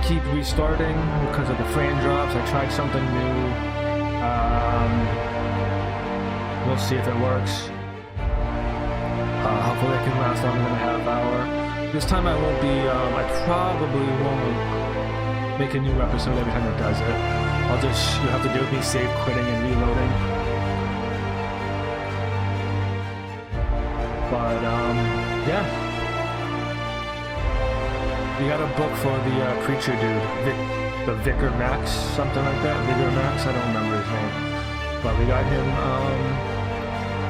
keep restarting because of the frame drops. I tried something new. We'll see if it works. Hopefully it can last longer than a half hour. This time I won't be, I probably won't make a new episode every time it does it. You'll have to do with me save quitting and reloading. But, yeah. We got a book for the preacher dude, the Vicar Max, something like that. Vicar Max, I don't remember his name. But we got him,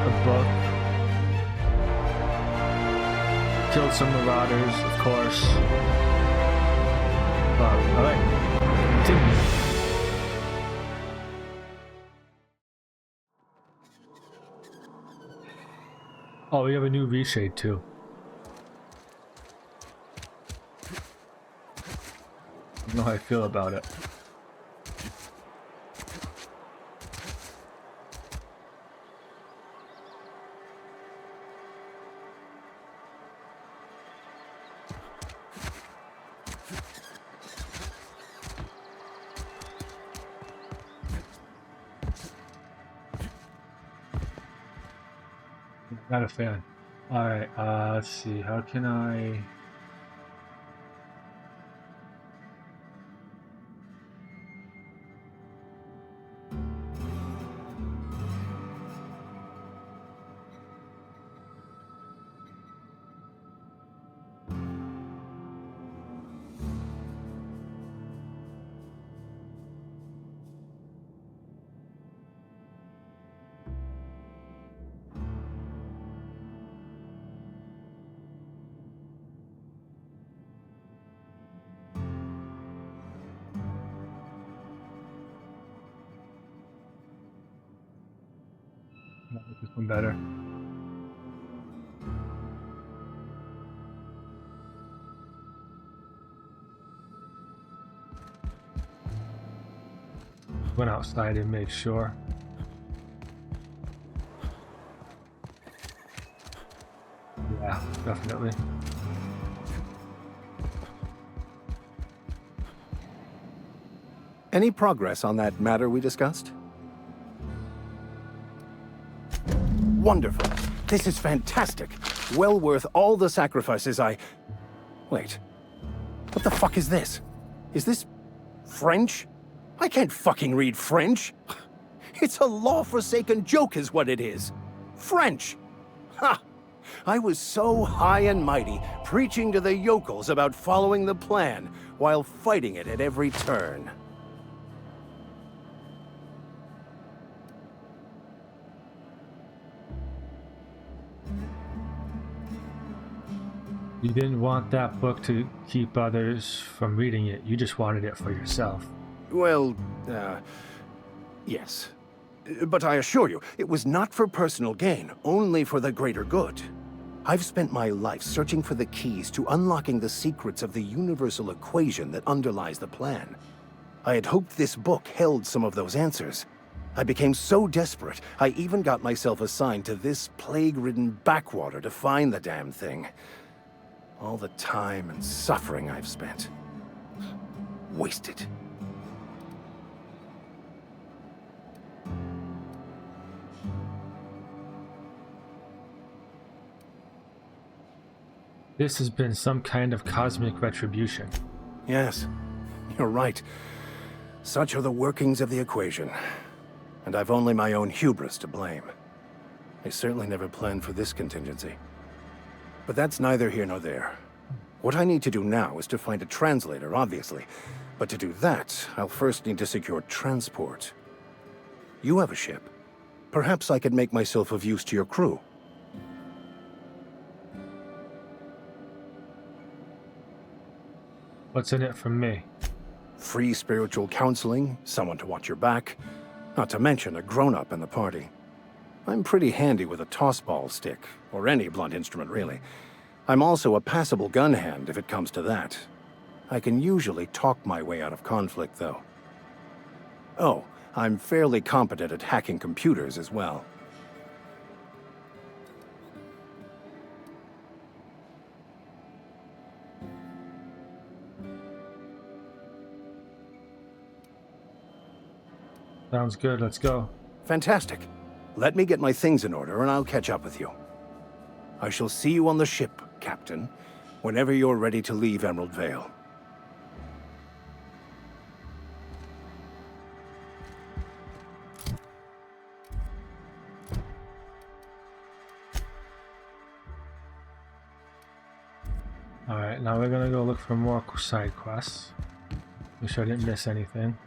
a book. Killed some marauders, of course. Alright, continue. Oh, we have a new reshade too. I don't know how I feel about it. Not a fan. Alright, let's see. How can I... make this one better. Went outside and made sure. Yeah, definitely. Any progress on that matter we discussed? Wonderful. This is fantastic. Well worth all the sacrifices I... Wait. What the fuck is this? Is this... French? I can't fucking read French. It's a law-forsaken joke is what it is. French! Ha! I was so high and mighty, preaching to the yokels about following the plan, while fighting it at every turn. You didn't want that book to keep others from reading it. You just wanted it for yourself. Well, yes. But I assure you, it was not for personal gain, only for the greater good. I've spent my life searching for the keys to unlocking the secrets of the universal equation that underlies the plan. I had hoped this book held some of those answers. I became so desperate, I even got myself assigned to this plague-ridden backwater to find the damn thing. All the time and suffering I've spent. Wasted. This has been some kind of cosmic retribution. Yes, you're right. Such are the workings of the equation. And I've only my own hubris to blame. I certainly never planned for this contingency. But that's neither here nor there. What I need to do now is to find a translator, obviously. But to do that, I'll first need to secure transport. You have a ship. Perhaps I could make myself of use to your crew. What's in it for me? Free spiritual counseling, someone to watch your back, not to mention a grown-up in the party. I'm pretty handy with a toss-ball stick, or any blunt instrument, really. I'm also a passable gun hand, if it comes to that. I can usually talk my way out of conflict, though. Oh, I'm fairly competent at hacking computers as well. Sounds good. Let's go. Fantastic. Let me get my things in order and I'll catch up with you. I shall see you on the ship, Captain, whenever you're ready to leave Emerald Vale. Alright, now we're gonna go look for more side quests. Make sure I didn't miss anything.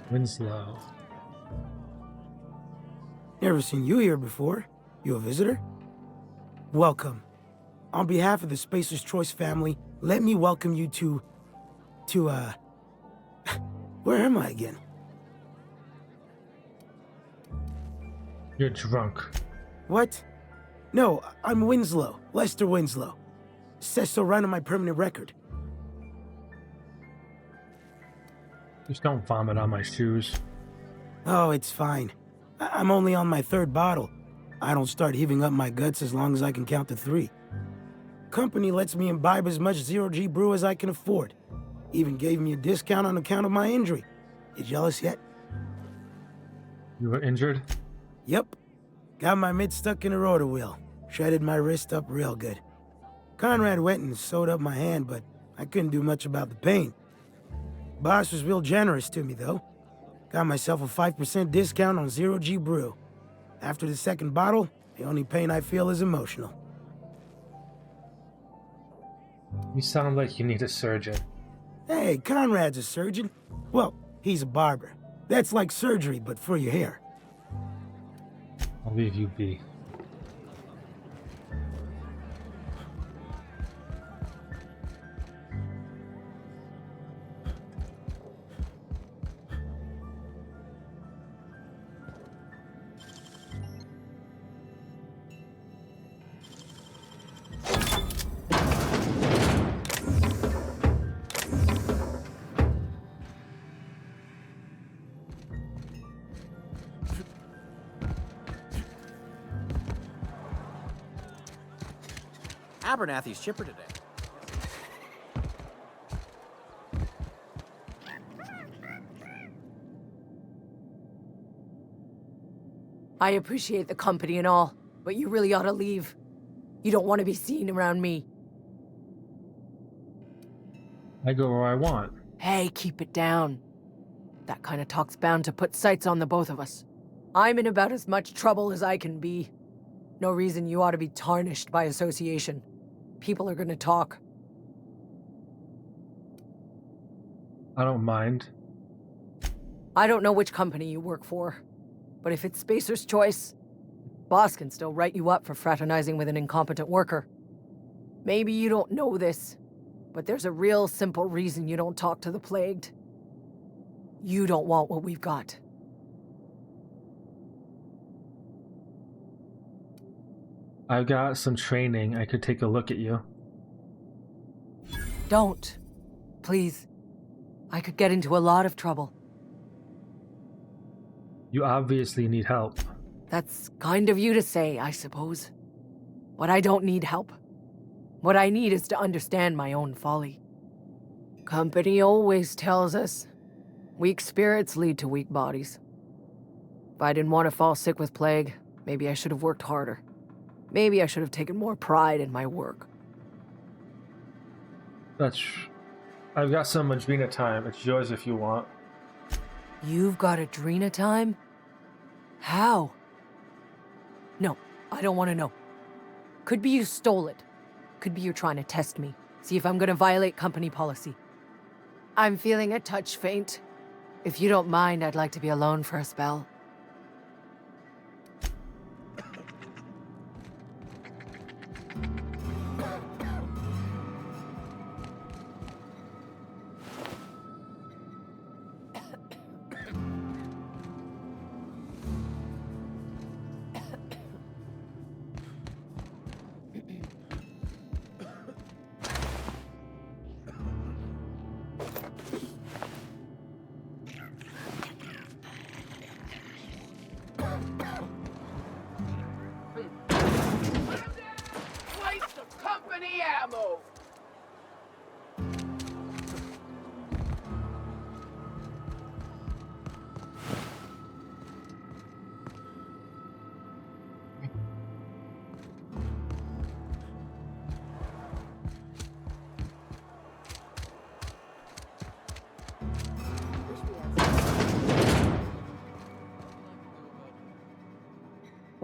Winslow. Never seen you here before. You a visitor? Welcome. On behalf of the Spacer's Choice family, let me welcome you to, where am I again? You're drunk. What? No, I'm Winslow. Lester Winslow. Says so right on my permanent record. Just don't vomit on my shoes. Oh, it's fine. I'm only on my 3rd bottle. I don't start heaving up my guts as long as I can count to 3. Company lets me imbibe as much zero-G brew as I can afford. Even gave me a discount on account of my injury. You jealous yet? You were injured? Yep. Got my mid stuck in a rotor wheel. Shredded my wrist up real good. Conrad went and sewed up my hand, but I couldn't do much about the pain. Boss was real generous to me, though. Got myself a 5% discount on zero-G brew. After the 2nd bottle, the only pain I feel is emotional. You sound like you need a surgeon. Hey, Conrad's a surgeon. Well, he's a barber. That's like surgery, but for your hair. I'll leave you be. Abernathy's chipper today. I appreciate the company and all, but you really ought to leave. You don't want to be seen around me. I go where I want. Hey, keep it down. That kind of talk's bound to put sights on the both of us. I'm in about as much trouble as I can be. No reason you ought to be tarnished by association. People are gonna talk. I don't mind. I don't know which company you work for, but if it's Spacer's Choice, boss can still write you up for fraternizing with an incompetent worker. Maybe you don't know this, but there's a real simple reason you don't talk to the Plagued. You don't want what we've got. I've got some training. I could take a look at you. Don't. Please. I could get into a lot of trouble. You obviously need help. That's kind of you to say, I suppose. But I don't need help. What I need is to understand my own folly. Company always tells us, weak spirits lead to weak bodies. If I didn't want to fall sick with plague, maybe I should have worked harder. Maybe I should have taken more pride in my work. I've got some Adrena time. It's yours if you want. You've got Adrena time? How? No, I don't want to know. Could be you stole it. Could be you're trying to test me. See if I'm gonna violate company policy. I'm feeling a touch faint. If you don't mind, I'd like to be alone for a spell.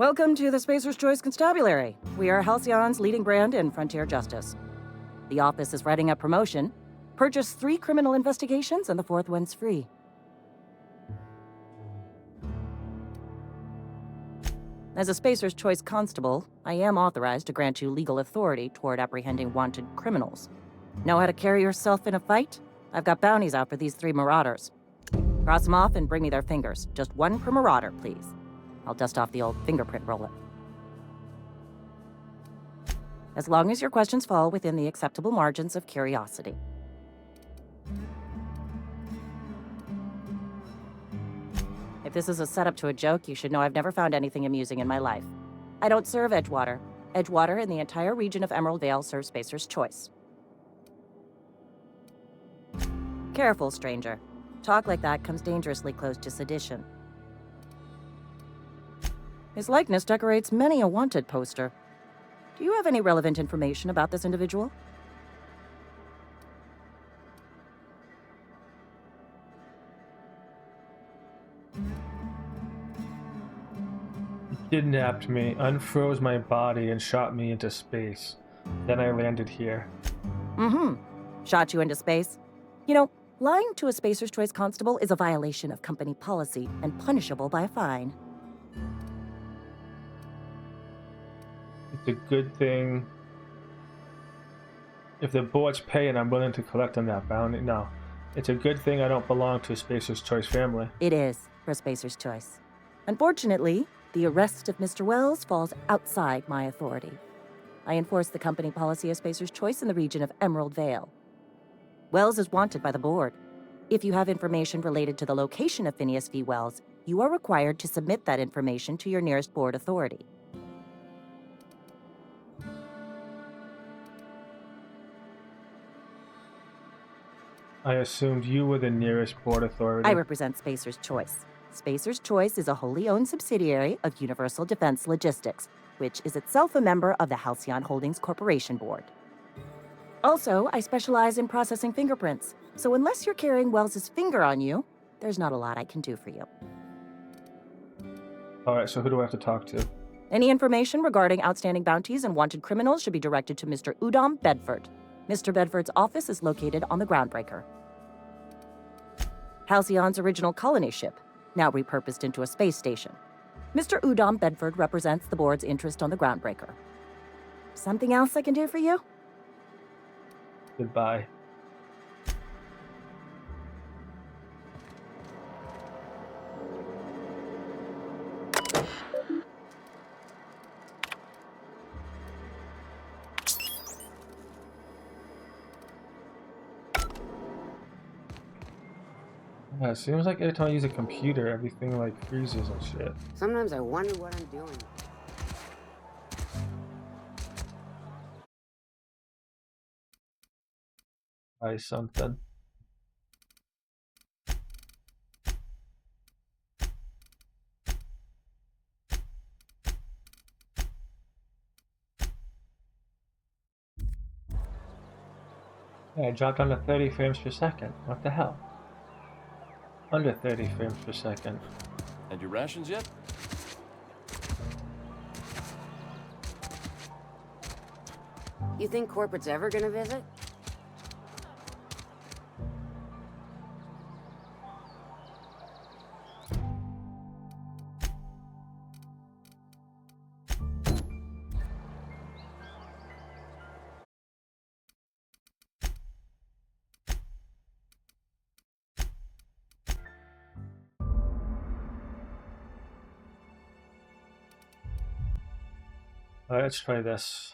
Welcome to the Spacer's Choice Constabulary. We are Halcyon's leading brand in frontier justice. The office is writing up promotion. Purchase 3 criminal investigations and the 4th one's free. As a Spacer's Choice constable, I am authorized to grant you legal authority toward apprehending wanted criminals. Know how to carry yourself in a fight? I've got bounties out for these 3 marauders. Cross them off and bring me their fingers. Just 1 per marauder, please. I'll dust off the old fingerprint roller. As long as your questions fall within the acceptable margins of curiosity. If this is a setup to a joke, you should know I've never found anything amusing in my life. I don't serve Edgewater. Edgewater and the entire region of Emerald Vale serve Spacer's Choice. Careful, stranger. Talk like that comes dangerously close to sedition. His likeness decorates many a wanted poster. Do you have any relevant information about this individual? Kidnapped me, unfroze my body, and shot me into space. Then I landed here. Shot you into space? You know, lying to a Spacer's Choice constable is a violation of company policy and punishable by a fine. It's a good thing. If the board's paying, I'm willing to collect on that bounty. No. It's a good thing I don't belong to a Spacer's Choice family. It is, for Spacer's Choice. Unfortunately, the arrest of Mr. Wells falls outside my authority. I enforce the company policy of Spacer's Choice in the region of Emerald Vale. Wells is wanted by the board. If you have information related to the location of Phineas V. Wells, you are required to submit that information to your nearest board authority. I assumed you were the nearest board authority. I represent Spacer's Choice. Spacer's Choice is a wholly owned subsidiary of Universal Defense Logistics, which is itself a member of the Halcyon Holdings Corporation Board. Also, I specialize in processing fingerprints, so unless you're carrying Wells's finger on you, there's not a lot I can do for you. Alright, so who do I have to talk to? Any information regarding outstanding bounties and wanted criminals should be directed to Mr. Udom Bedford. Mr. Bedford's office is located on the Groundbreaker. Halcyon's original colony ship, now repurposed into a space station. Mr. Udom Bedford represents the board's interest on the Groundbreaker. Something else I can do for you? Goodbye. Yeah, it seems like every time I use a computer, everything like freezes and shit. Sometimes I wonder what I'm doing. Try something. Yeah, I dropped down to 30 frames per second. What the hell? Under 30 frames per second. And your rations yet? You think corporate's ever gonna visit? Alright, let's try this.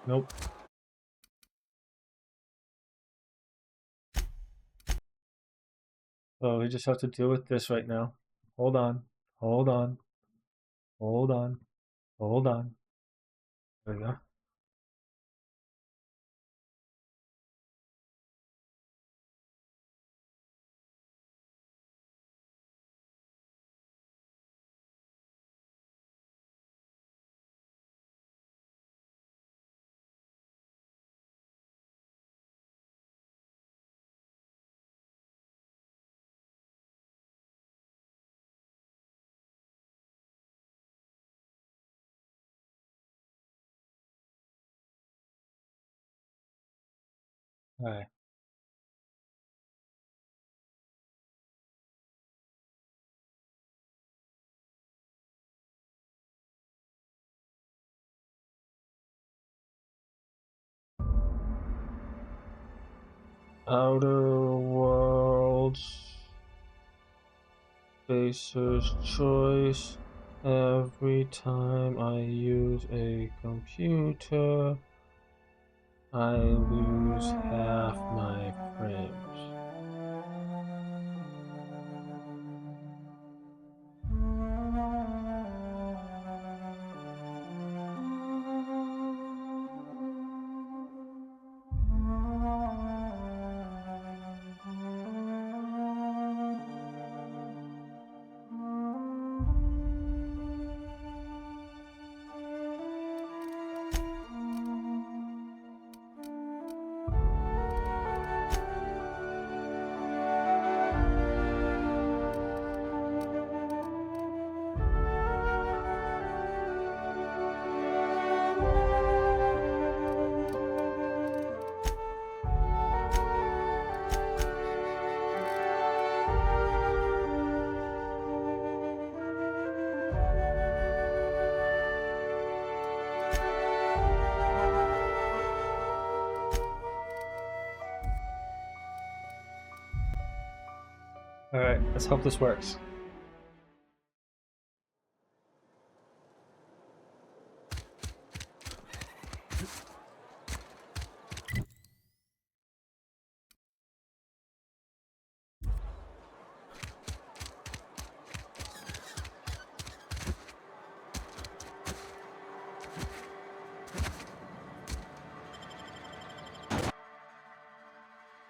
Nope. So we just have to deal with this right now. Hold on. Hold on. Hold on. Hold on. There we go. Alright. Outer Worlds. Spacer's Choice. Every time I use a computer, I lose half my frames. Alright, let's hope this works.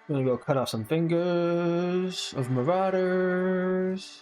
I'm gonna go cut off some fingers of marauders.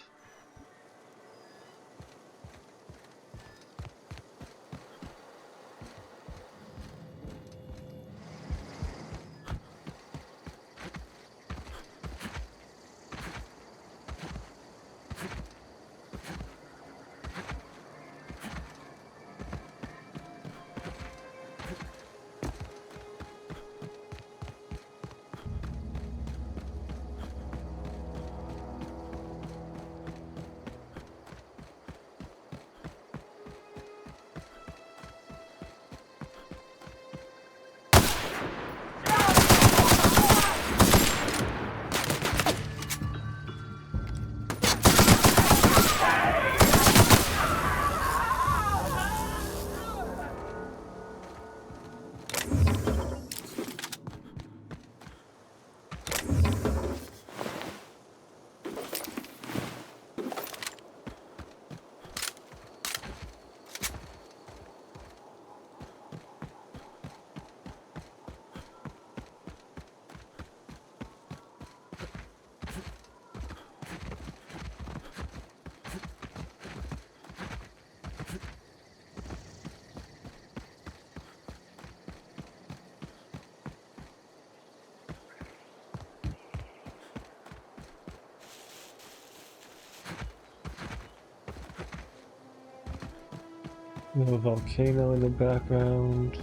We have a volcano in the background.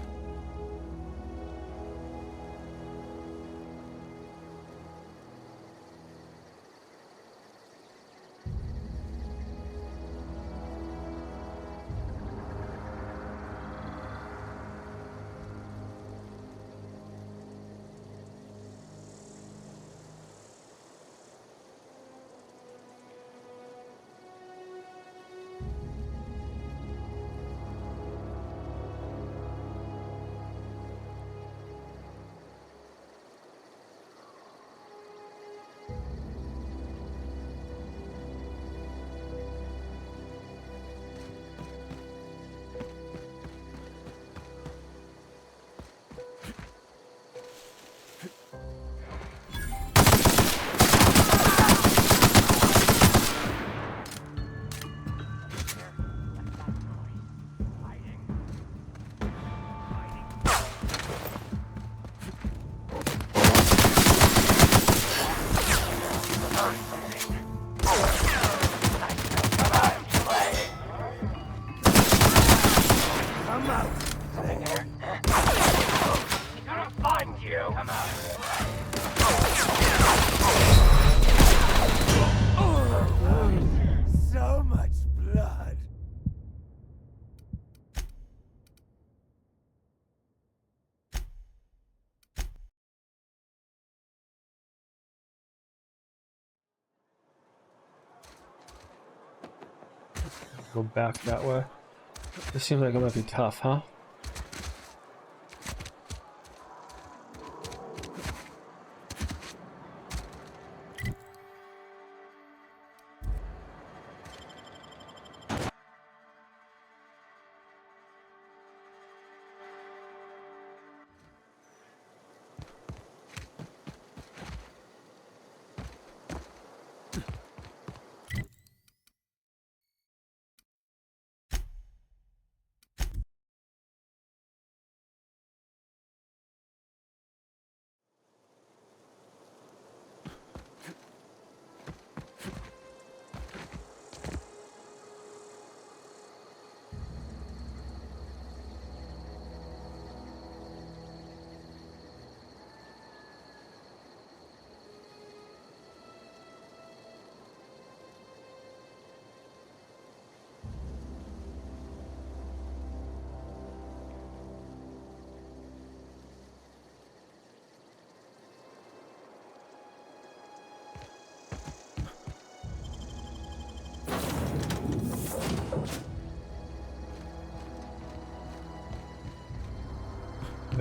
Go back that way. This seems like it might be tough, huh?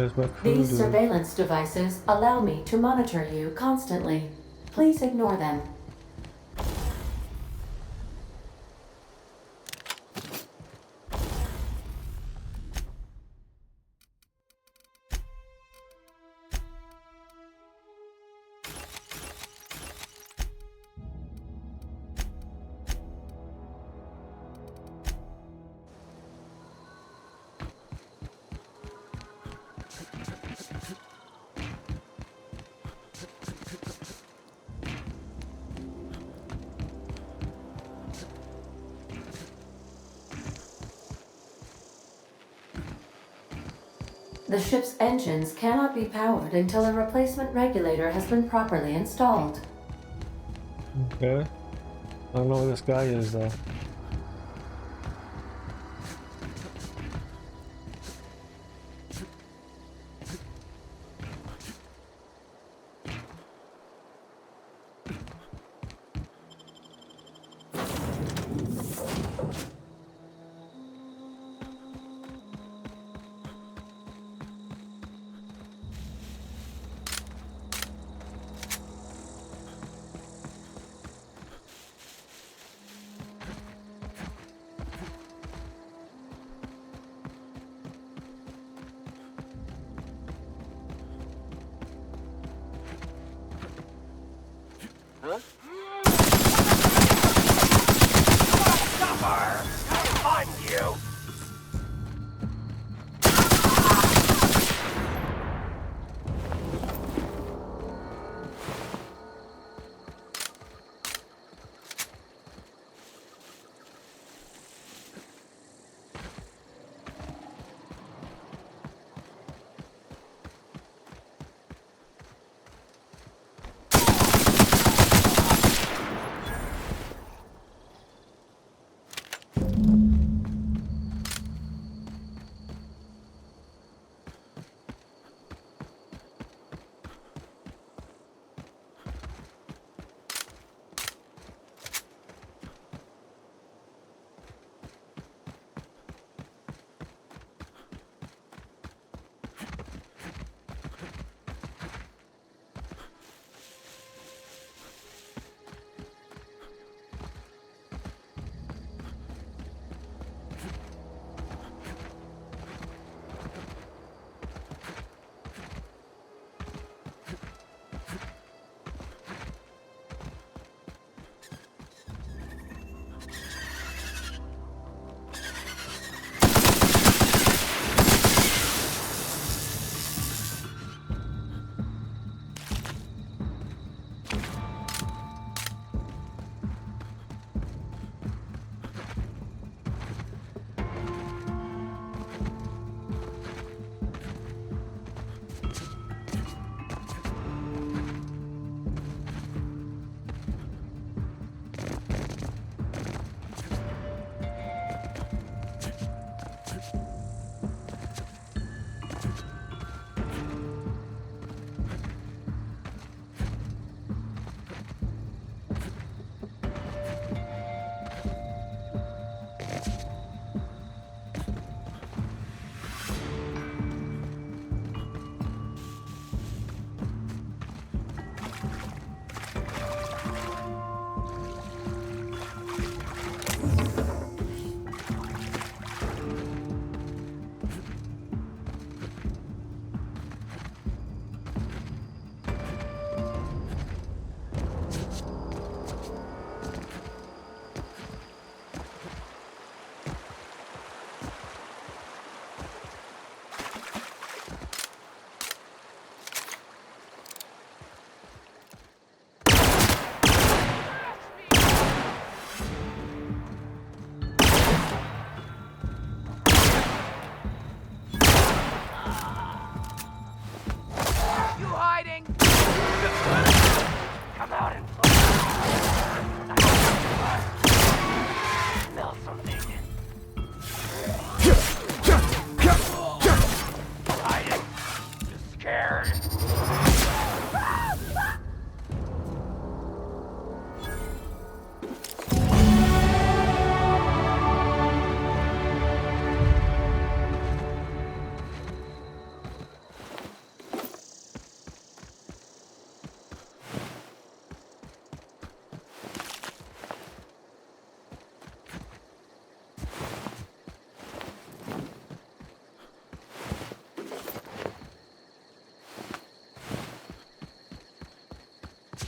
There's my crew These dude. surveillance devices allow me to monitor you constantly. Please ignore them. The ship's engines cannot be powered until a replacement regulator has been properly installed. Okay. I don't know where this guy is though.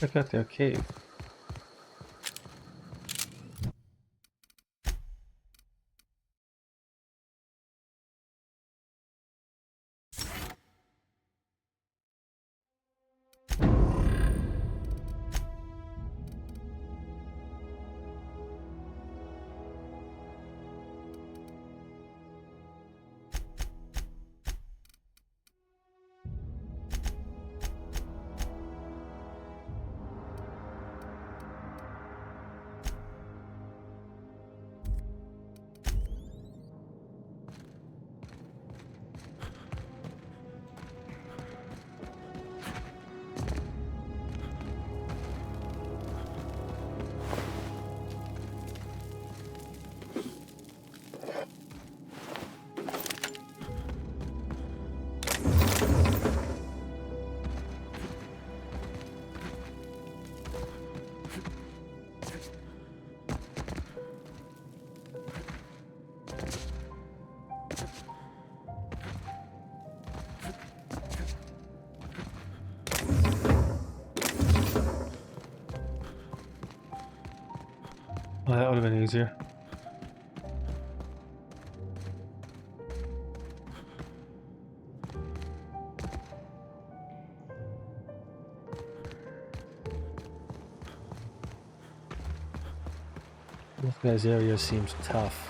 Check out their cave. Oh, that would have been easier. This guy's area seems tough.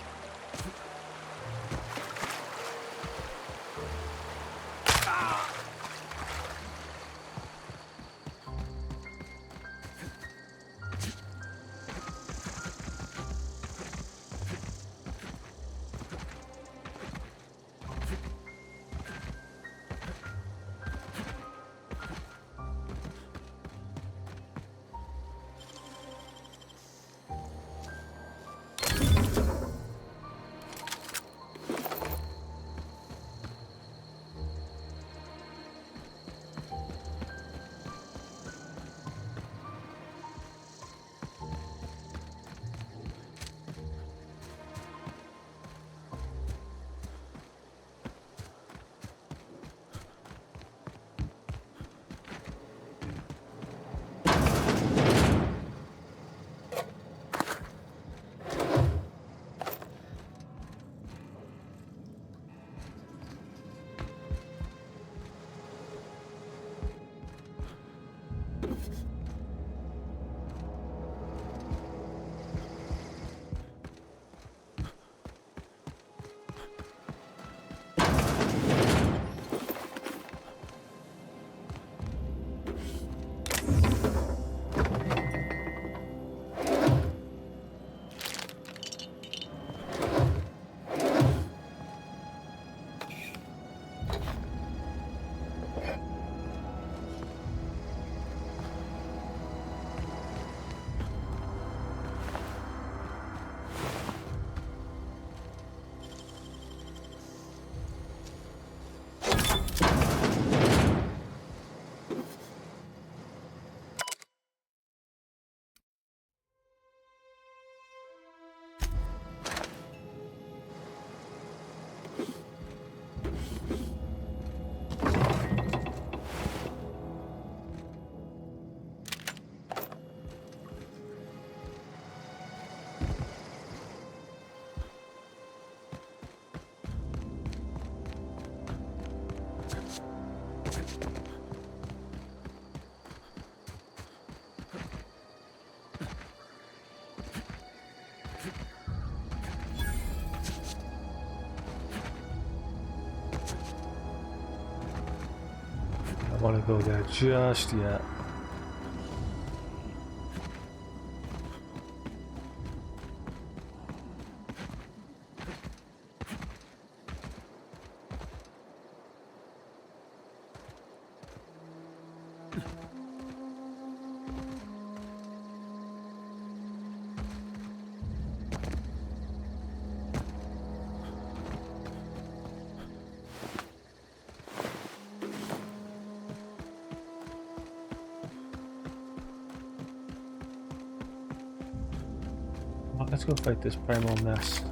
I want to go there just yet. Let's go fight this primal mess.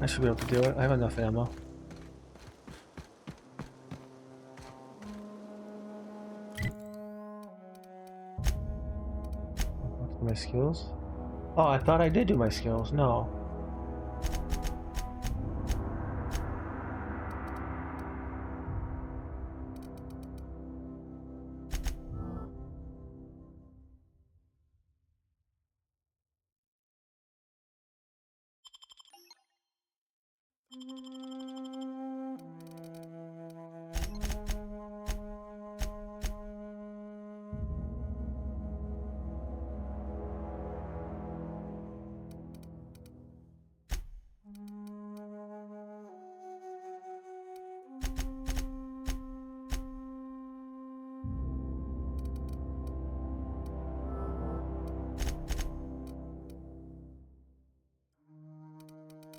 I should be able to do it. I have enough ammo. my skills. Oh, I thought I did do my skills. No.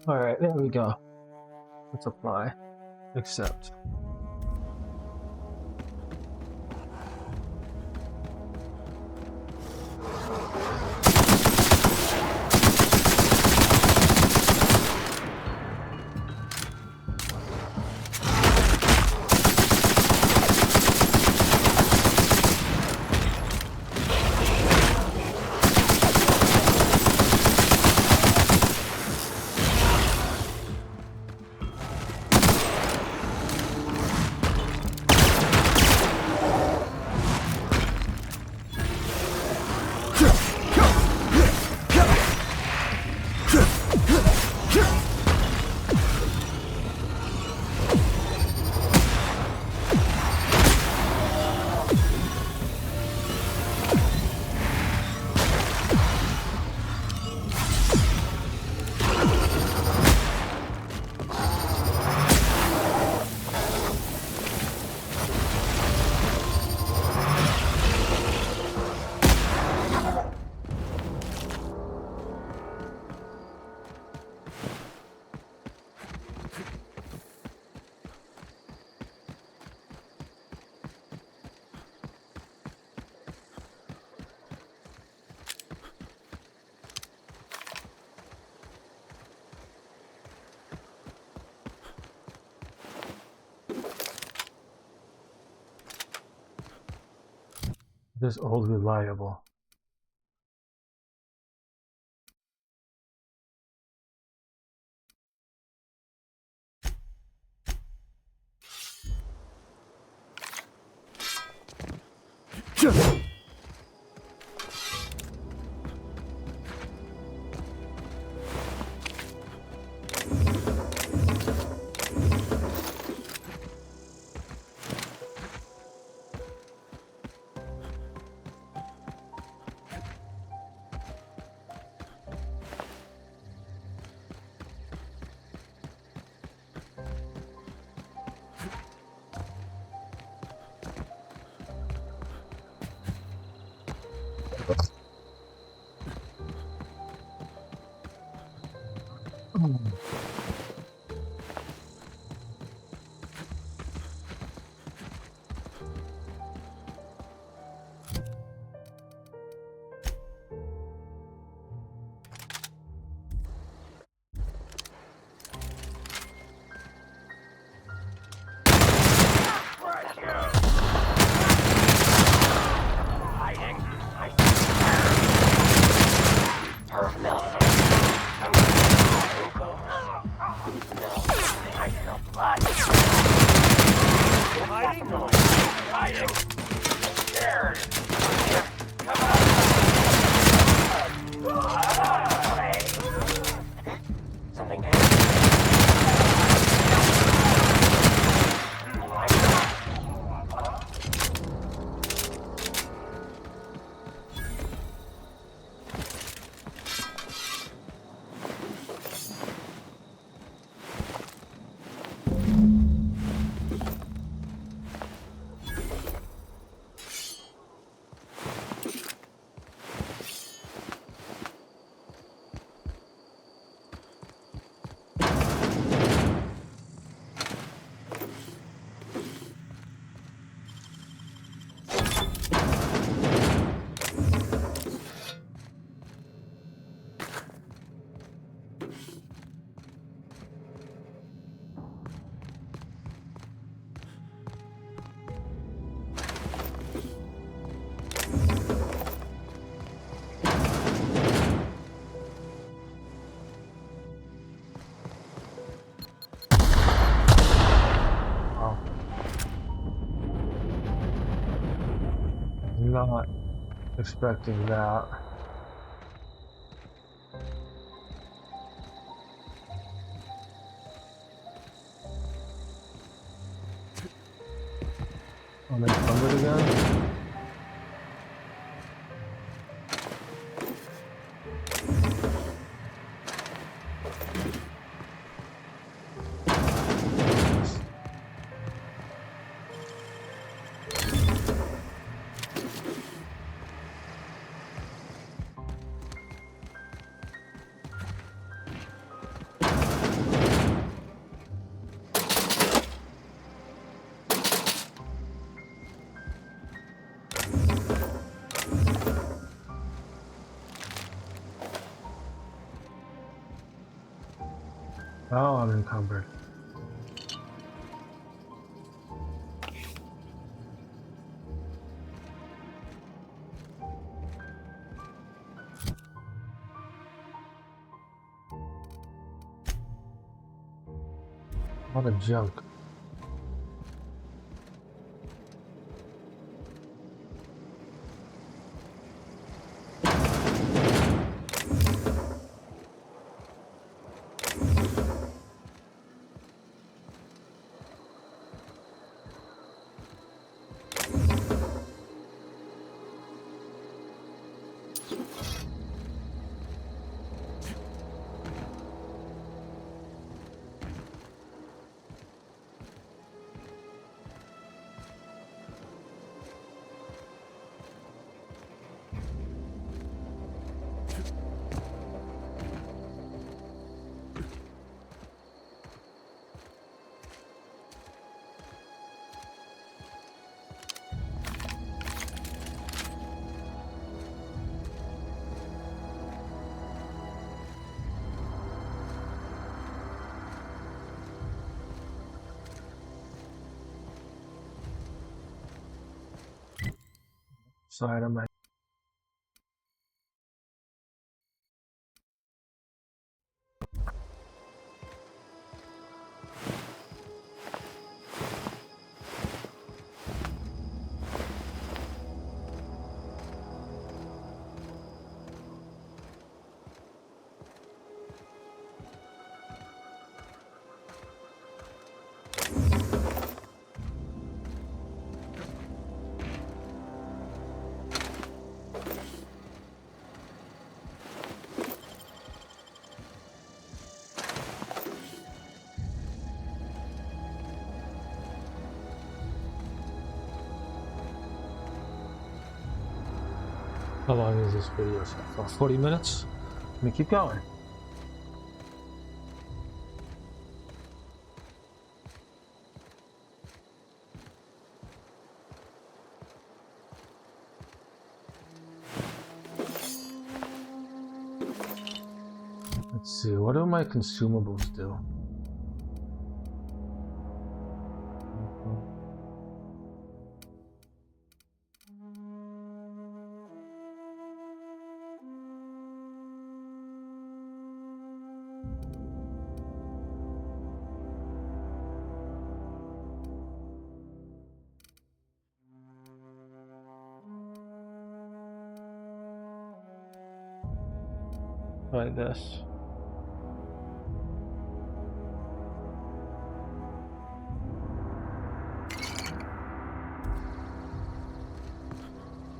Alright, there we go. Let's apply. Accept. This old reliable. not expecting that. I'm encumbered again. Oh, I'm encumbered. What a junk. Side of my How long is this video so far? 40 minutes? Let me keep going. Let's see, what do my consumables do? Like this.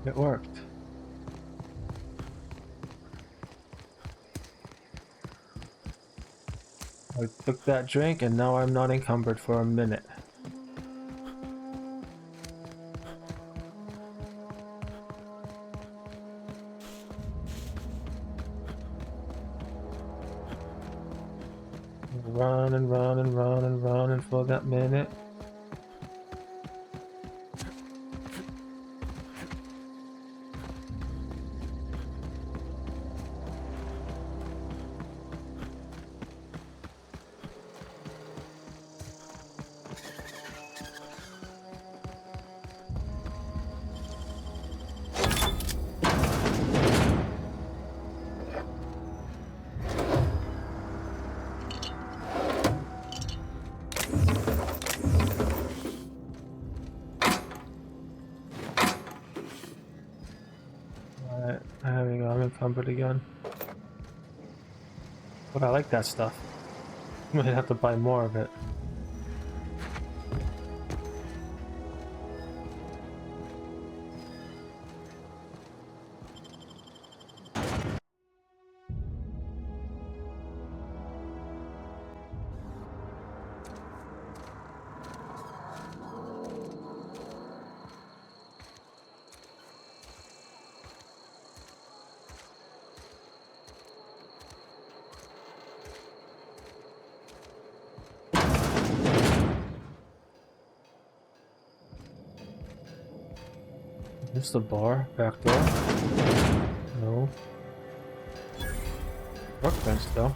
It worked. I took that drink and now I'm not encumbered for a minute. Run and run and run and run and for that minute. unencumbered again. But I like that stuff. I might have to buy more of it. Is this the bar? Back door? No. Workbench though.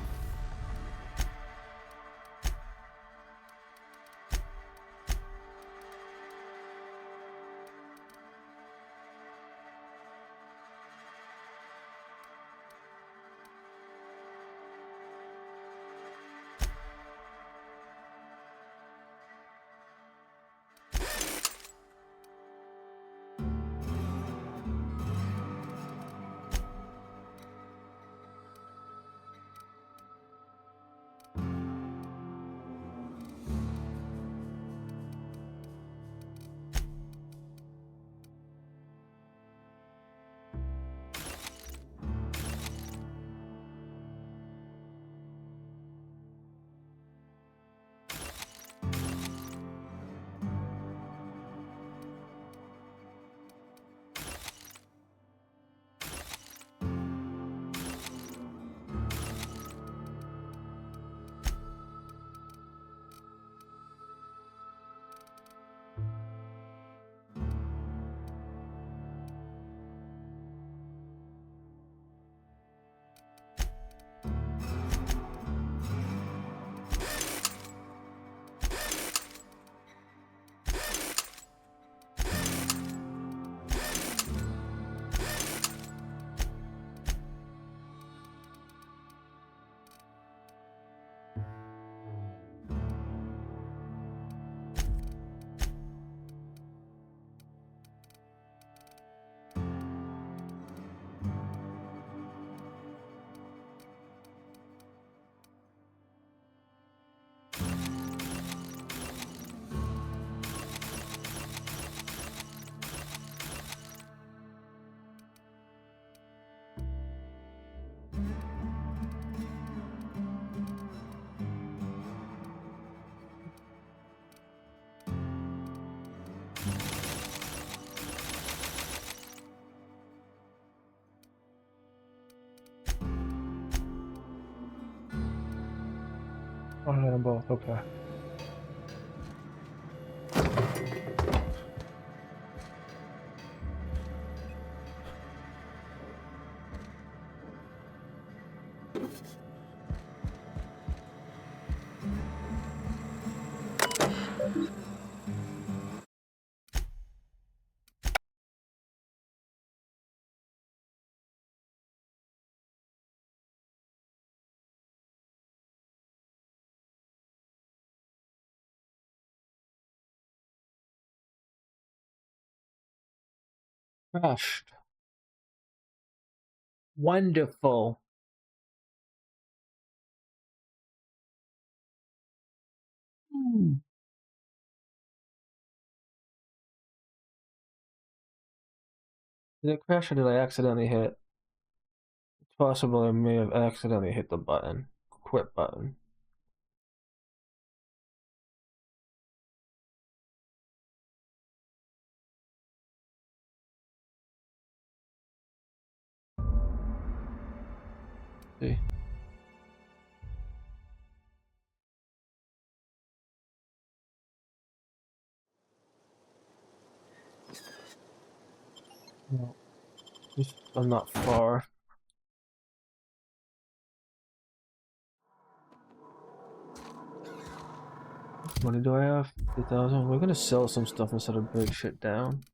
Oh, I had them both, okay. Crashed. Wonderful. Did it crash or did I accidentally hit? It's possible I may have accidentally hit the button. Quit button. See. No. I'm not far. What money do I have? 2,000. We're gonna sell some stuff instead of break shit down.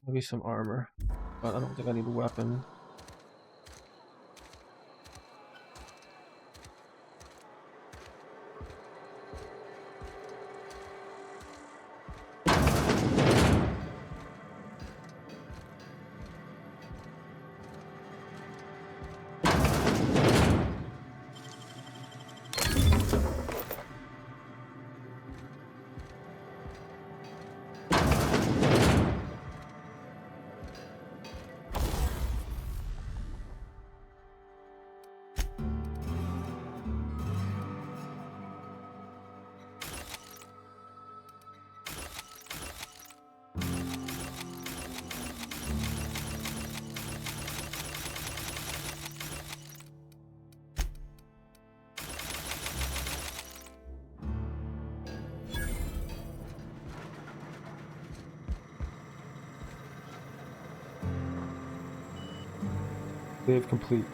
Maybe some armor, but I don't think I need a weapon. Save complete.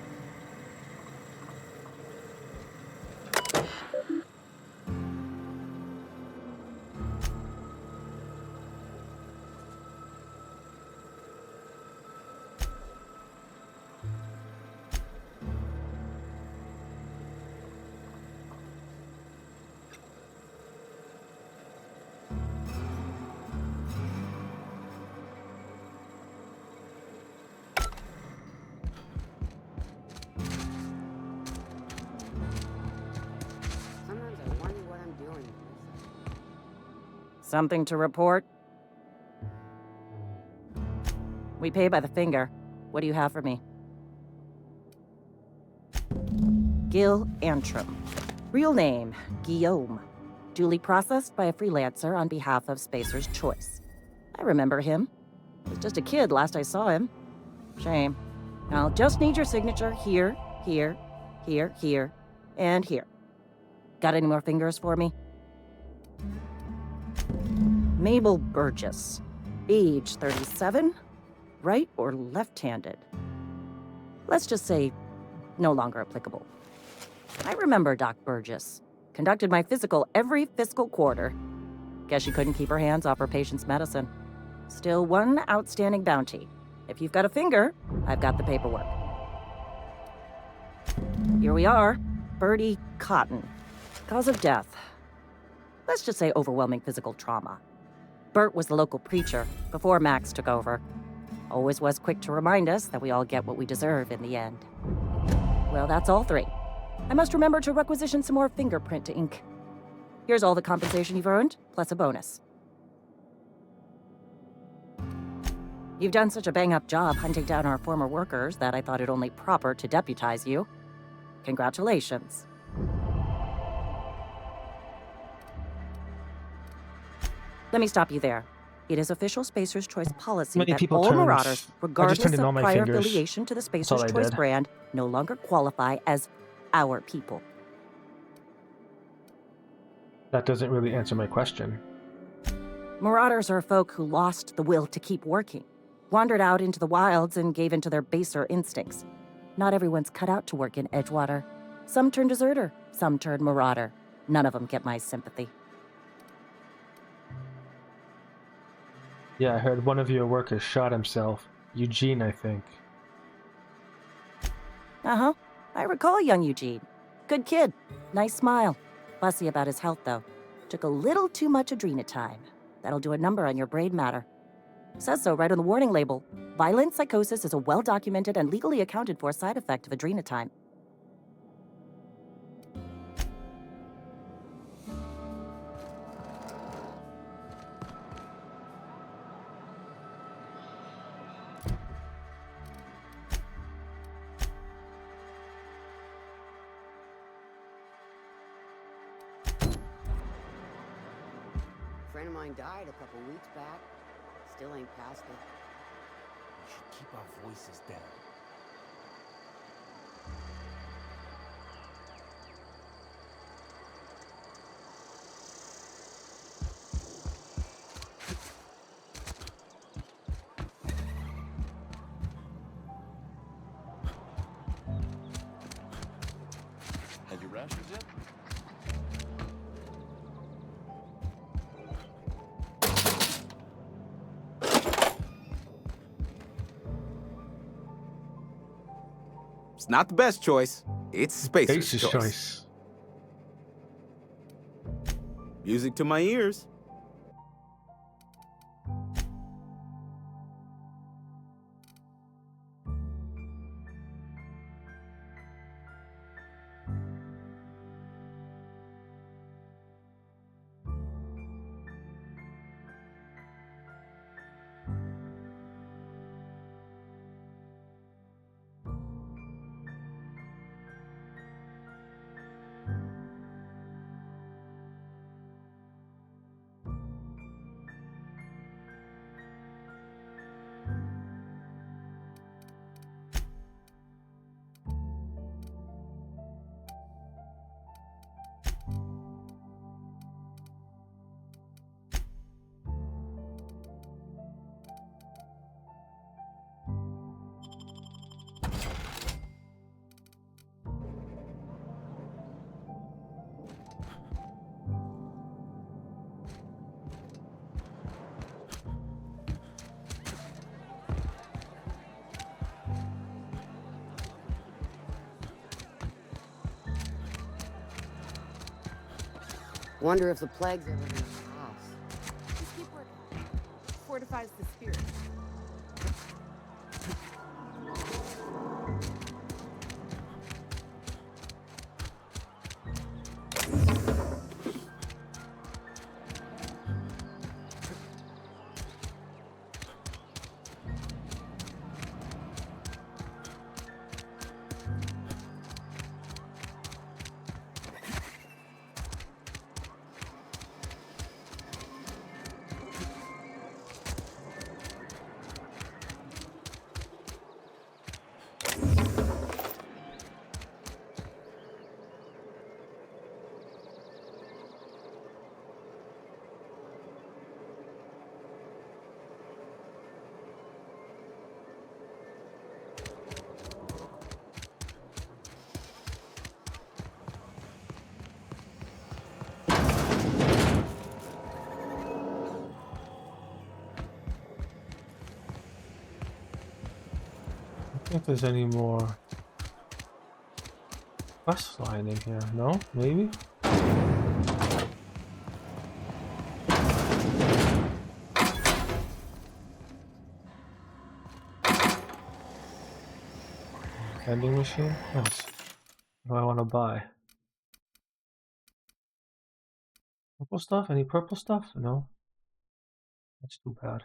Sometimes I wonder what I'm doing. Something to report? We pay by the finger. What do you have for me? Gil Antrim. Real name, Guillaume. Duly processed by a freelancer on behalf of Spacer's Choice. I remember him. He was just a kid last I saw him. Shame. I'll just need your signature here, here, here, here, and here. Got any more fingers for me? Mabel Burgess. Age 37. Right or left-handed? Let's just say no longer applicable. I remember Doc Burgess. Conducted my physical every fiscal quarter. Guess she couldn't keep her hands off her patient's medicine. Still one outstanding bounty. If you've got a finger, I've got the paperwork. Here we are. Bertie Cotton. Cause of death. Let's just say overwhelming physical trauma. Bert was the local preacher before Max took over. Always was quick to remind us that we all get what we deserve in the end. Well, that's all three. I must remember to requisition some more fingerprint to ink. Here's all the compensation you've earned, plus a bonus. You've done such a bang-up job hunting down our former workers that I thought it only proper to deputize you. Congratulations. Let me stop you there. It is official Spacer's Choice policy Many that people all turned- Marauders, I just regardless turned in all of my prior fingers. affiliation to the all Spacer's I Choice did. brand, no longer qualify as our people. That doesn't really answer my question. Marauders are folk who lost the will to keep working, wandered out into the wilds and gave into their baser instincts. Not everyone's cut out to work in Edgewater. Some turn deserter, some turn marauder. None of them get my sympathy. Yeah, I heard one of your workers shot himself. Eugene, I think. Uh-huh. I recall young Eugene. Good kid. Nice smile. Fussy about his health, though. Took a little too much adrenatime. That'll do a number on your brain matter. Says so right on the warning label. Violent psychosis is a well-documented and legally accounted for side effect of adrenatime. A friend of mine died a couple weeks back. Still ain't past it. We should keep our voices down. Had your rations yet? It's not the best choice. It's Spacer's Spacer's choice. Choice. Music to my ears. Wonder if the plague's ever gonna pass. Just keep working. Fortifies the spirit. I don't think there's any more quest line in here. No? Maybe? Vending machine? Yes. What do I want to buy? Purple stuff? Any purple stuff? No? That's too bad.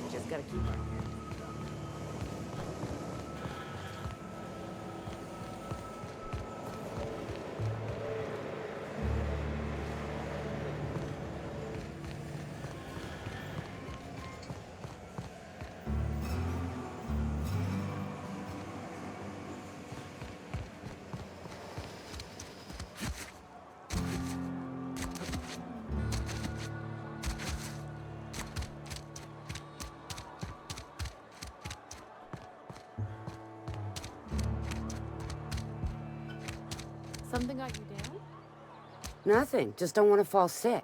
Just gotta keep our hands. Something got you down? Nothing. Just don't want to fall sick.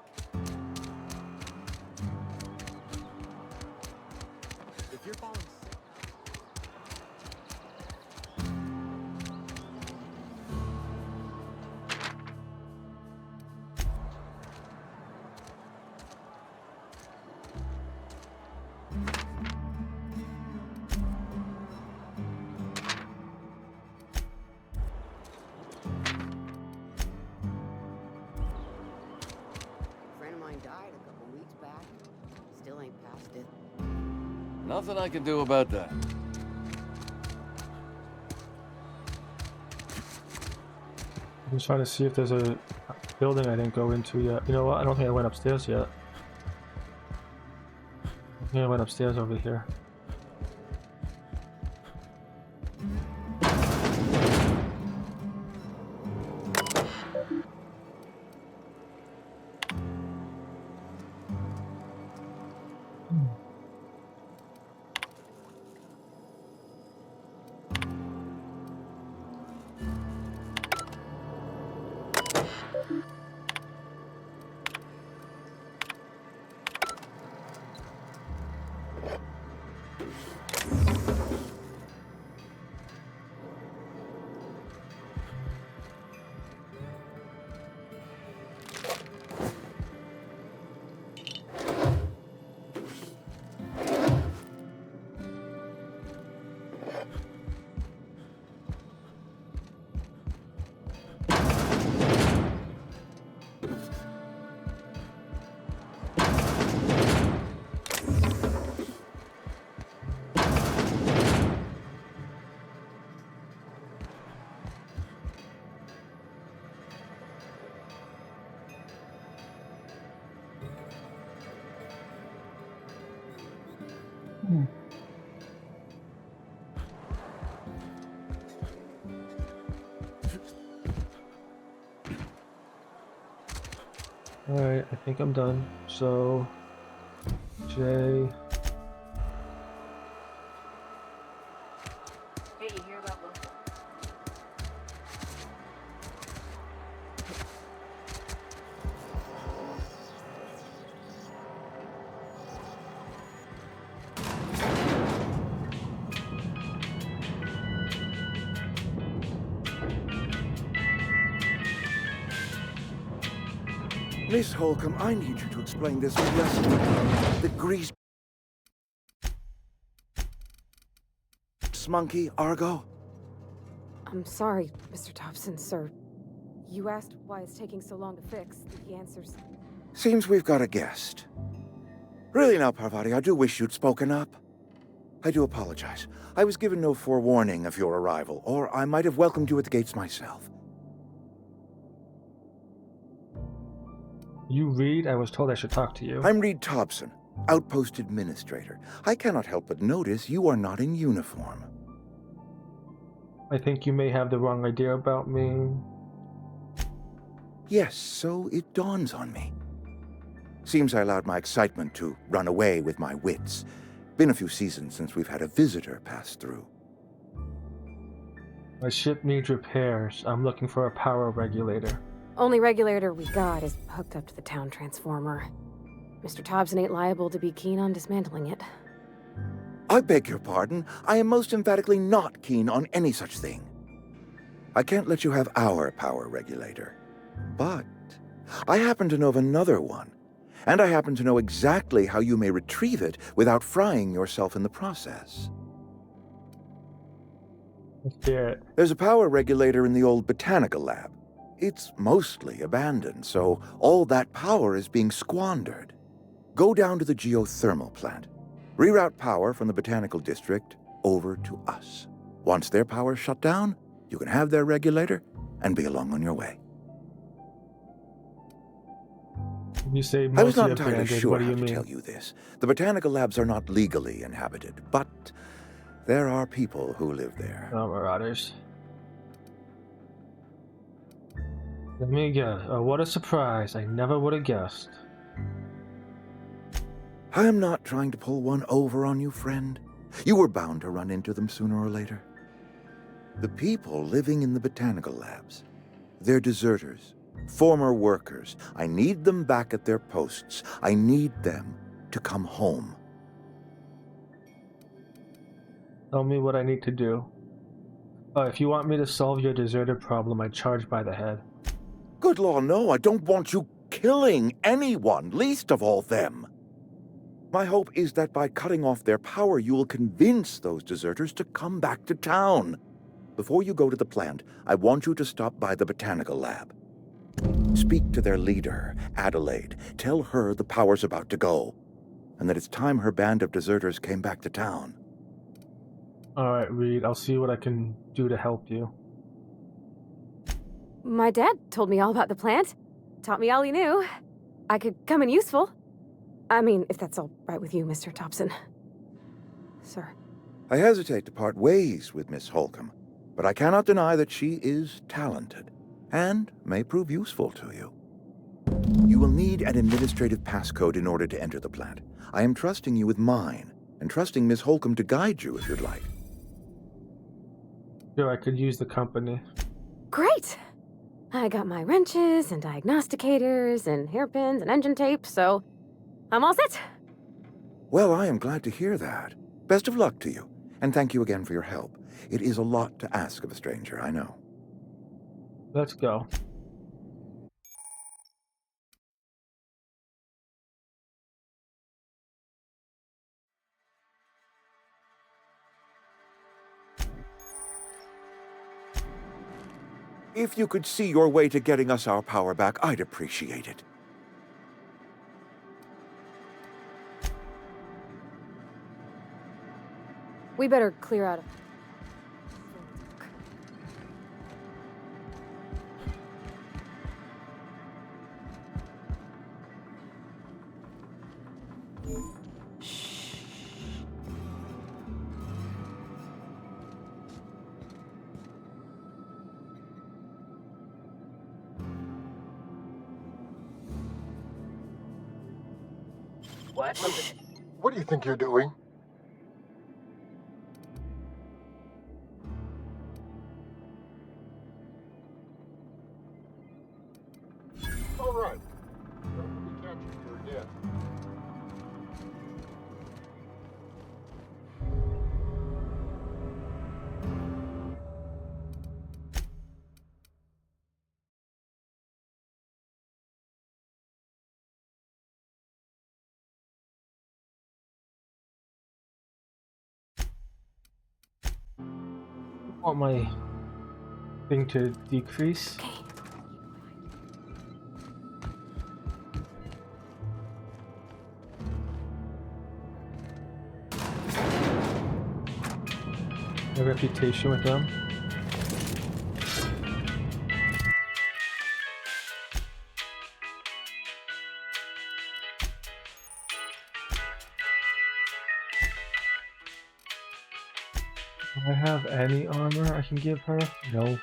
If you're falling sick, A friend of mine died a couple weeks back. Still ain't past it. Nothing I can do about that. I'm just trying to see if there's a building I didn't go into yet. You know what? I don't think I went upstairs yet. I think I went upstairs over here. Alright, I think I'm done. So, J. Hey, you hear about Lothar? Miss Holcomb, I need you to explain this with less the grease monkey, Argo. I'm sorry, Mr. Thompson, sir. You asked why it's taking so long to fix. The answer's... Seems we've got a guest. Really now, Parvati, I do wish you'd spoken up. I do apologize. I was given no forewarning of your arrival, or I might have welcomed you at the gates myself. You Reed? I was told I should talk to you. I'm Reed Thompson, Outpost Administrator. I cannot help but notice you are not in uniform. I think you may have the wrong idea about me. Yes, so it dawns on me. Seems I allowed my excitement to run away with my wits. Been a few seasons since we've had a visitor pass through. My ship needs repairs. I'm looking for a power regulator. Only regulator we got is hooked up to the town transformer. Mr. Thompson ain't liable to be keen on dismantling it. I beg your pardon. I am most emphatically not keen on any such thing. I can't let you have our power regulator. But I happen to know of another one. And I happen to know exactly how you may retrieve it without frying yourself in the process. Let's hear it. There's a power regulator in the old botanical lab. It's mostly abandoned, so all that power is being squandered. Go down to the geothermal plant. Reroute power from the botanical district over to us. Once their power's shut down, you can have their regulator and be along on your way. You say I was mostly not entirely abandoned. sure What do how you to mean? tell you this. The botanical labs are not legally inhabited, but there are people who live there. Oh, marauders. Let me guess. Oh, what a surprise. I never would have guessed. I am not trying to pull one over on you, friend. You were bound to run into them sooner or later. The people living in the botanical labs, they're deserters, former workers. I need them back at their posts. I need them to come home. Tell me what I need to do. If you want me to solve your deserter problem, I charge by the head. Good law, no, I don't want you killing anyone, least of all them. My hope is that by cutting off their power, you will convince those deserters to come back to town. Before you go to the plant, I want you to stop by the botanical lab. Speak to their leader, Adelaide. Tell her the power's about to go, and that it's time her band of deserters came back to town. Alright, Reed, I'll see what I can do to help you. My dad told me all about the plant. Taught me all he knew. I could come in useful. I mean, if that's all right with you, Mr. Thompson. Sir. I hesitate to part ways with Miss Holcomb, but I cannot deny that she is talented and may prove useful to you. You will need an administrative passcode in order to enter the plant. I am trusting you with mine, and trusting Miss Holcomb to guide you if you'd like. Sure, I could use the company. Great! I got my wrenches and diagnosticators and hairpins and engine tape, so I'm all set. Well, I am glad to hear that. Best of luck to you, and thank you again for your help. It is a lot to ask of a stranger, I know. Let's go. If you could see your way to getting us our power back, I'd appreciate it. We better clear out. What? What do you think you're doing? All right. Don't let me catch you here again. I want my thing to decrease. Okay. My reputation with them. Do I have any armor I can give her? No.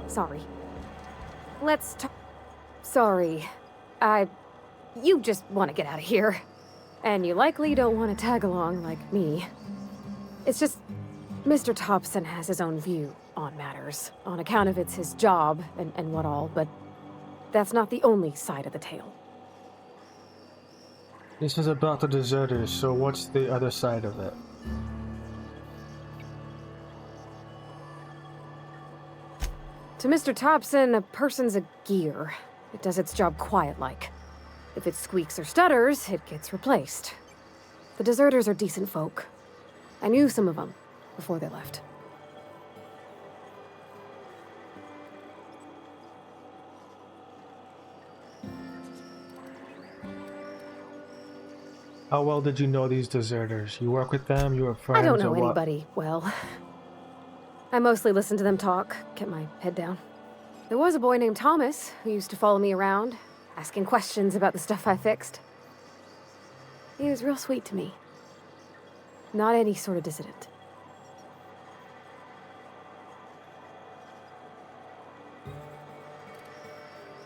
Sorry. Let's talk. Sorry. You just want to get out of here. And you likely don't want to tag along like me. It's just, Mr. Thompson has his own view on matters, on account of it's his job and what all, but that's not the only side of the tale. This is about the deserters, so what's the other side of it? To Mr. Thompson, a person's a gear. It does its job quiet-like. If it squeaks or stutters, it gets replaced. The deserters are decent folk. I knew some of them before they left. How well did you know these deserters? You work with them? You were friends? I don't know or what? anybody well. I mostly listened to them talk, kept my head down. There was a boy named Thomas who used to follow me around, asking questions about the stuff I fixed. He was real sweet to me. Not any sort of dissident.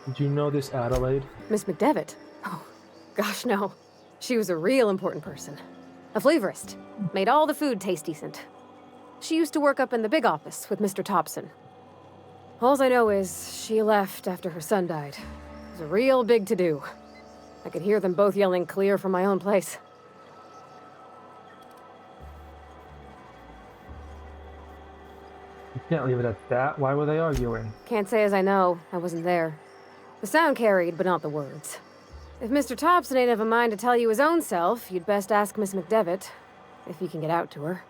Did you know this Adelaide? Miss McDevitt? Oh, gosh, no. She was a real important person. A flavorist. Made all the food taste decent. She used to work up in the big office with Mr. Thompson. All I know is she left after her son died. It was a real big to-do. I could hear them both yelling clear from my own place. You can't leave it at that. Why were they arguing? Can't say as I know. I wasn't there. The sound carried, but not the words. If Mr. Thompson ain't of a mind to tell you his own self, you'd best ask Miss McDevitt, if you can get out to her.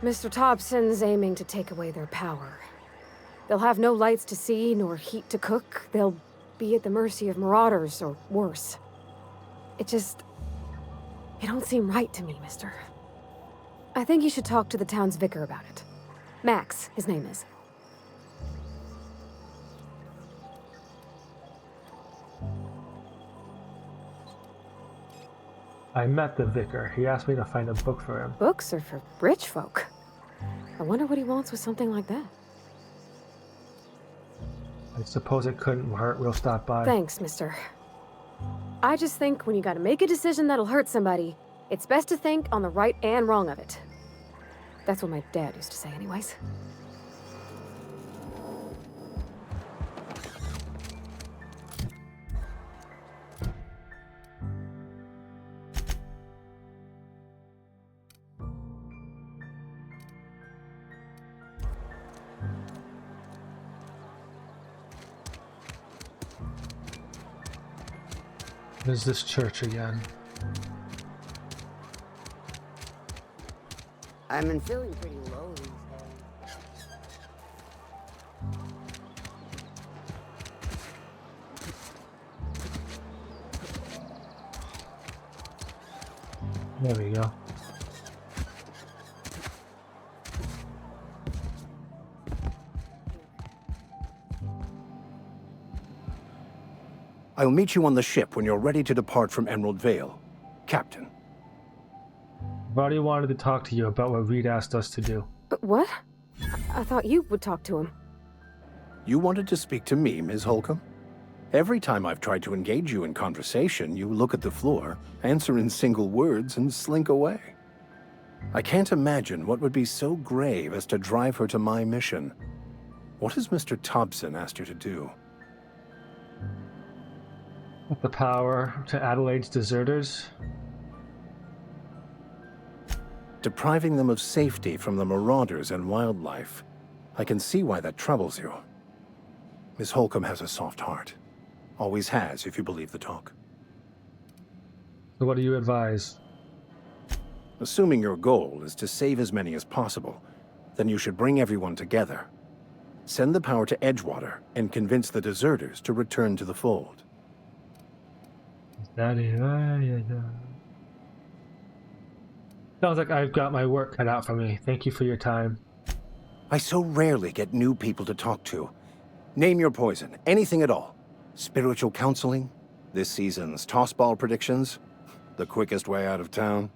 Mr. Thompson's aiming to take away their power. They'll have no lights to see, nor heat to cook. They'll be at the mercy of marauders, or worse. It don't seem right to me, mister. I think you should talk to the town's vicar about it. Max, his name is. I met the vicar. He asked me to find a book for him. Books are for rich folk. I wonder what he wants with something like that. I suppose it couldn't hurt. We'll stop by. Thanks, mister. I just think when you gotta make a decision that'll hurt somebody, it's best to think on the right and wrong of it. That's what my dad used to say anyways. There's this church again. I've been feeling pretty low these days. There we go. I'll meet you on the ship when you're ready to depart from Emerald Vale, Captain. I've already wanted to talk to you about what Reed asked us to do. But what? I thought you would talk to him. You wanted to speak to me, Ms. Holcomb? Every time I've tried to engage you in conversation, you look at the floor, answer in single words, and slink away. I can't imagine what would be so grave as to drive her to my mission. What has Mr. Thompson asked you to do? With the power to Adelaide's deserters? Depriving them of safety from the marauders and wildlife. I can see why that troubles you. Miss Holcomb has a soft heart. Always has, if you believe the talk. So what do you advise? Assuming your goal is to save as many as possible, then you should bring everyone together. Send the power to Edgewater and convince the deserters to return to the fold. Sounds like I've got my work cut out for me. Thank you for your time. I so rarely get new people to talk to. Name your poison, anything at all. Spiritual counseling? This season's tossball predictions? The quickest way out of town?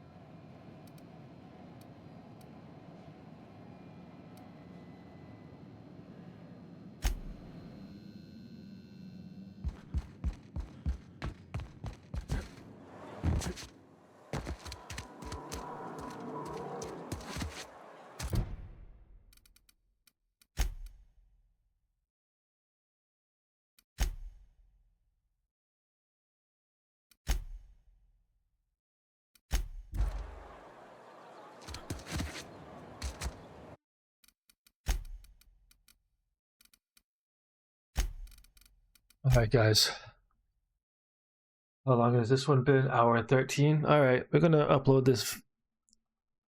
Alright, guys. How long has this one been? Hour and 13? Alright, we're gonna upload this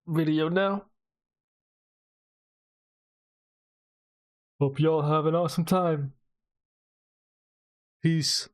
video now. Hope y'all have an awesome time. Peace.